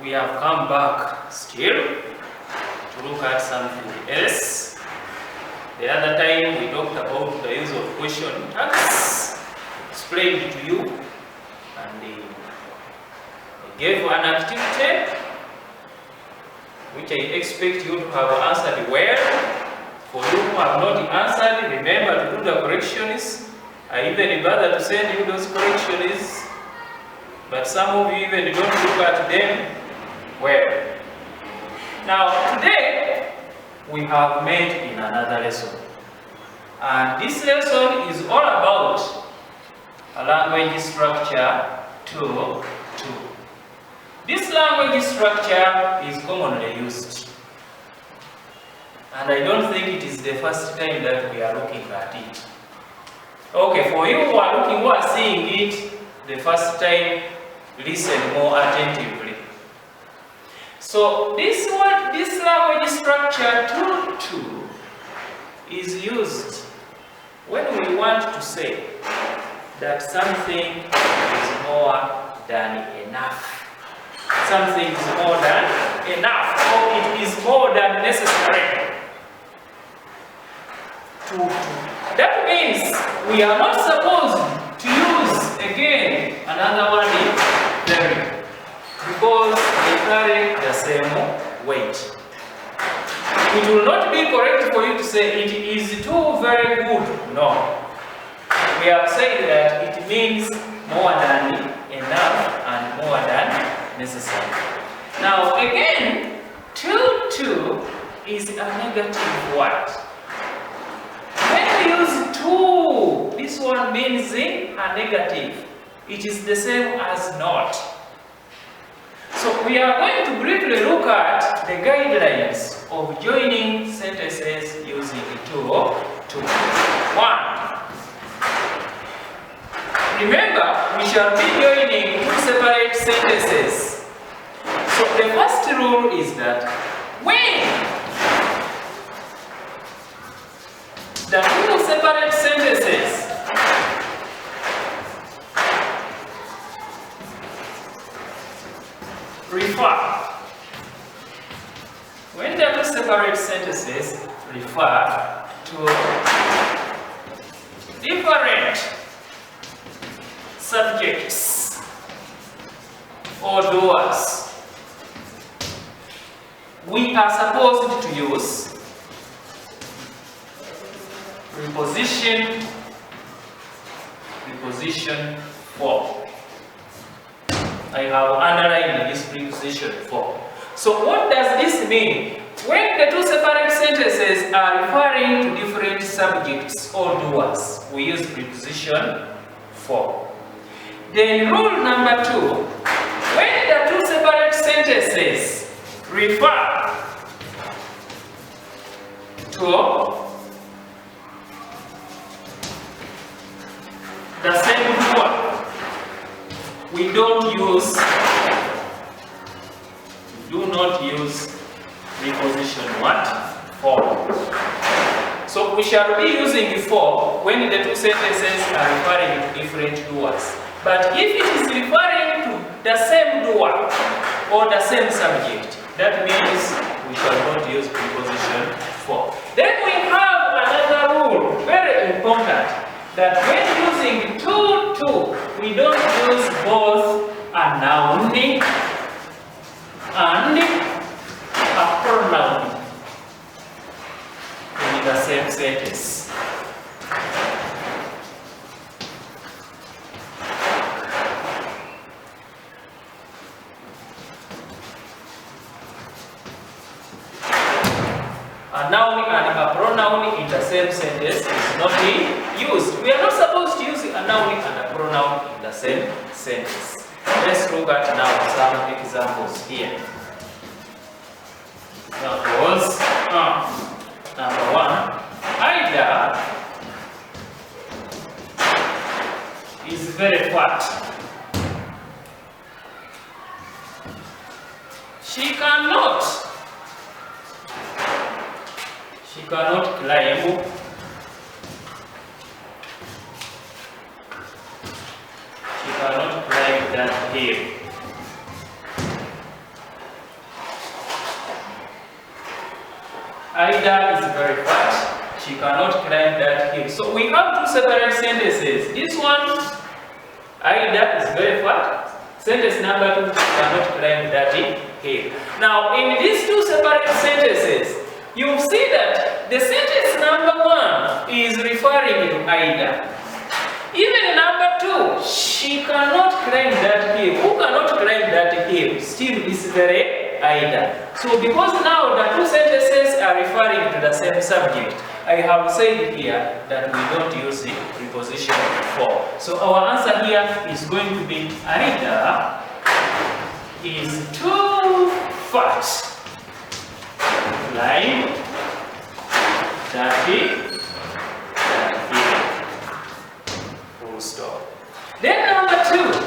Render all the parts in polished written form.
we have come back still to look at something else. The other time we talked about the use of question tags, explained to you, and I gave an activity which I expect you to have answered well. For you who have not answered, remember to do the corrections. I even bother to send you those corrections, but some of you even don't look at them well. Now today we have met in another lesson, and this lesson is all about a language structure 2.2. This language structure is commonly used, and I don't think it is the first time that we are looking at it. Okay, for you who are seeing it the first time, listen more attentively. So this language structure 2.2 is used when we want to say that something is more than enough. Something is more than enough, or it is more than necessary. That means we are not supposed to use again another one in very, because they carry the same weight. It will not be correct for you to say it is too very good. No. We have said that it means more than enough and more than necessary. Now again, 2.2 is a negative word. When we use 2, this one means a negative. It is the same as not. So we are going to briefly look at the guidelines of joining sentences using 2.2. 1. Remember, we shall be joining two separate sentences. So the first rule is that when the two separate sentences refer to different subjects or doers, we are supposed to use preposition for. I have underlined this preposition for. So what does this mean? When the two separate sentences are referring to different subjects or doers, we use preposition for. Then rule number 2, when the two separate sentences refer to the same doer, we do not use preposition what? For. So we shall be using for when the two sentences are referring to different doers. But if it is referring to the same doer or the same subject, that means we shall not use preposition for. Then we have another rule, very important, that when using to, we don't use both a noun and a pronoun in the same sentence. A noun and a pronoun in the same sentence is not used. We are not supposed to use a noun and a pronoun in the same sentence. Let's look at now some examples here. That was number 1. Ida is very fat. She cannot climb. She cannot climb that hill. Ida is very fat. She cannot climb that hill. So we have two separate sentences. This one, Ida is very fat. Sentence number 2, she cannot climb that hill. Now, in these two separate sentences, you see that the sentence number 1 is referring to Ida. Even number 2, she cannot climb that hill. Who cannot climb that hill? Still is very Ida. So because now the two sentences are referring to the same subject, I have said here that we don't use the preposition for. So our answer here is going to be Ida is too fat to climb that hill. Full stop. Then number 2,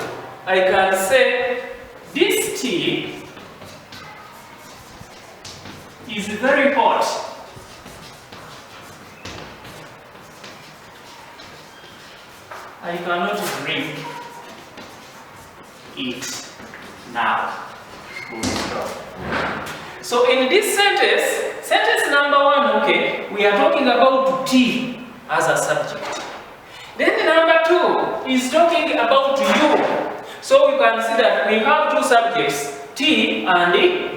I can say this tea is very hot. I cannot drink it now. Full stop. So in this sentence number 1, okay, we are talking about tea as a subject. Then number 2 is talking about you. So you can see that we have two subjects, tea and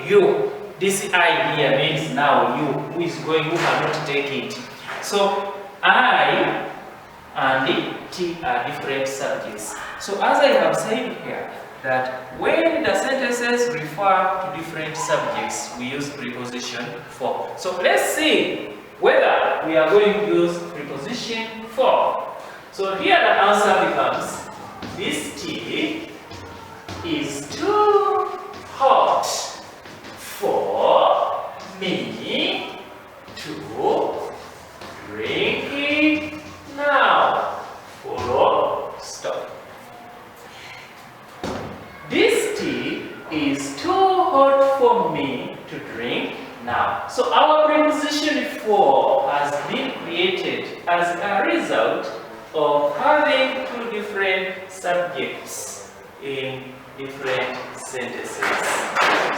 you. This I here means now you, who cannot take it. So I and T are different subjects. So as I have said here, that when the sentences refer to different subjects, we use preposition for. So let's see whether we are going to use preposition for. So here the answer becomes, this tea is too hot for me to drink it now. Full stop. This tea is too hot for me to drink now. So our preposition for has been created as a result of having two different subjects in different sentences.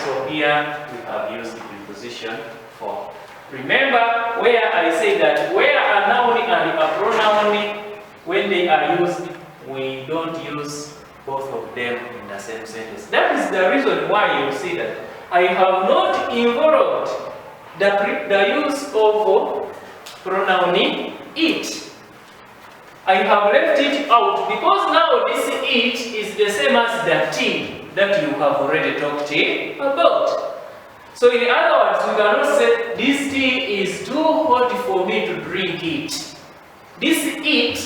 So here we have used the preposition for. Remember where I say that where a noun and a pronoun, when they are used, we don't use both of them in the same sentence. That is the reason why you see that I have not involved the use of pronoun it. I have left it out because now this it is the same as the tea that you have already talked about. So in other words, we cannot say this tea is too hot for me to drink it. This it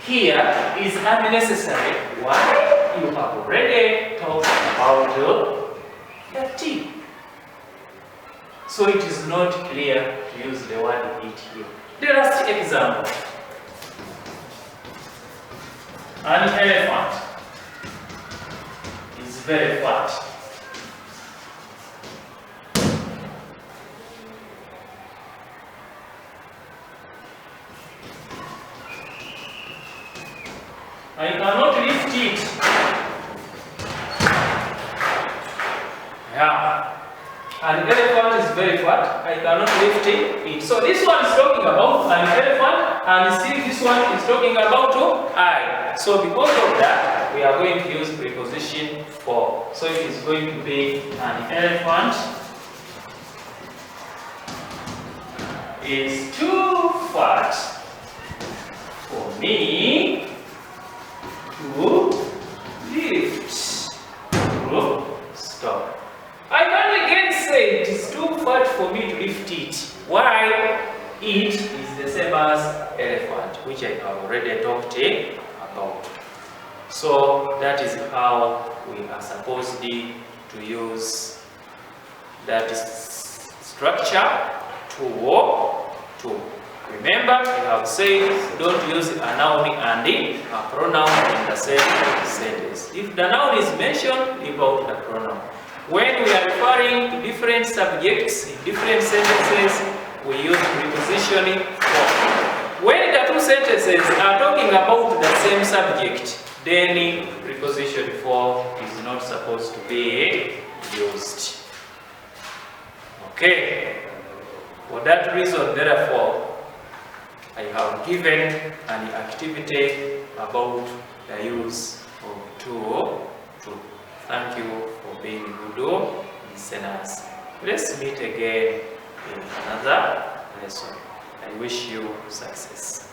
here is unnecessary. Why? You have already talked about the tea. So it is not clear to use the word it here. The last example. An elephant is very fat. I cannot lift it. Yeah. An elephant is very fat. I cannot lift it. So this one is talking about an elephant, and still this one is talking about I. So because of that, we are going to use preposition for. So it is going to be an elephant is too fat for me to lift. Stop. I can again say it is too fat for me to lift it. Why? It is the same as elephant, which I have already talked about. So that is how we are supposed to use that structure to. Remember, I have said don't use a noun and a pronoun in the same sentence. If the noun is mentioned, leave out the pronoun. When we are referring to different subjects in different sentences, we use preposition for. When the two sentences are talking about the same subject, then preposition for is not supposed to be used. Okay. For that reason, therefore, I have given an activity about the use of tool. Thank you for being good listeners. Let's meet again in another lesson. I wish you success.